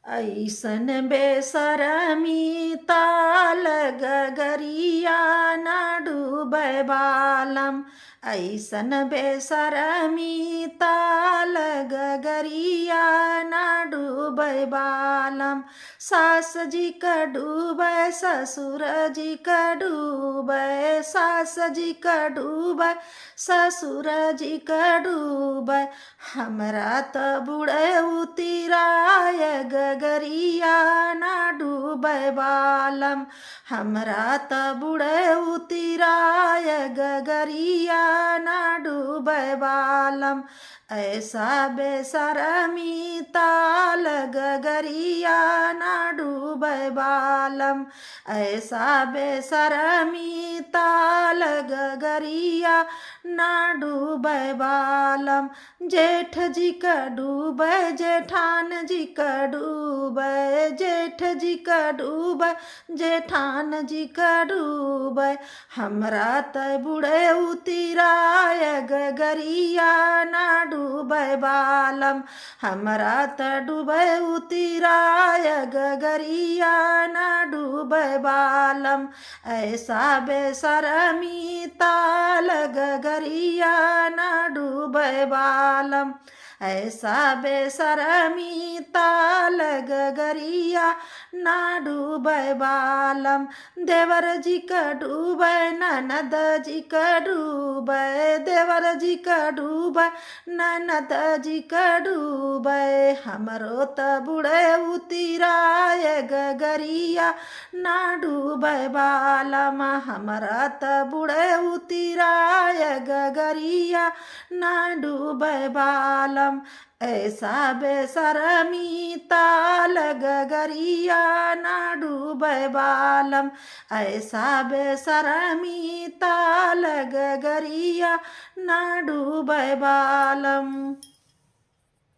ऐसन बेसरमी ताल गगरिया न डूबै बालम। ऐसन बेसरमी ताल गगरिया न डूबै बालम। सास जी का डूबै ससुर जी का डूबै, सास जी का डूबै ससुर जी का डूबै। हमरा त बुढ़े उतिराय गगरिया ना डूबै बालम। हमरा त बुढ़े उतिराय गगरिया ना डूबै बालम। ऐसा बेसरमी ताल गगरिया ना डूबै बालम। ऐसा बेसरमी ताल गगरिया ना डूबै बालम। जेठ जी का डूबै जेठान जी का डूबै, जेठ जी का डूबै जेठान जी का डूबै। हमरा त बुढ़े उतिराय गगरिया ना डूबै बालम। हमरा त डूबै उतिराय गगरिया ना डूबै बालम। ऐसा बेसरमी ताल गगरिया ना डूबै बालम। ऐसा बेसरमी ताल गगरिया ना डूबै बालम। देवर जी का डूबै ननद जी का डूबै, देवर जी का डूबै ननद जी का डूबै। हमरो त बुढ़े उतिराय गगरिया ना डूबै बालम। हमरा त बुढ़े उतिराय गगरिया ना डूबै बालम। ऐसा बेसरमी ताल गगरिया ना डूबै बालम। ऐसा बेसरमी ताल गगरिया ना डूबै बालम।